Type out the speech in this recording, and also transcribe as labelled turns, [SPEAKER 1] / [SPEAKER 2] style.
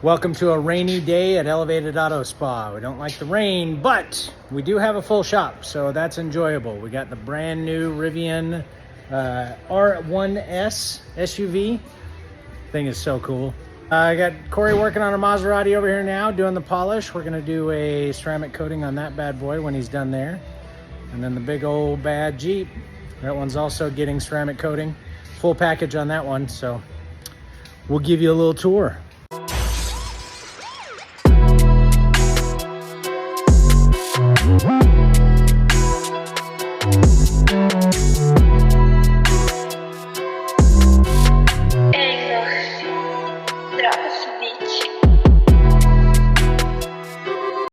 [SPEAKER 1] Welcome to a rainy day at Elevated Auto Spa. We don't like the rain, but we do have a full shop, so that's enjoyable. We got the brand new Rivian R1S SUV. Thing is so cool. I got Corey working on a Maserati over here now, doing the polish. We're gonna do a ceramic coating on that bad boy when he's done there. And then the big old bad Jeep, that one's also getting ceramic coating. Full package on that one, so we'll give you a little tour.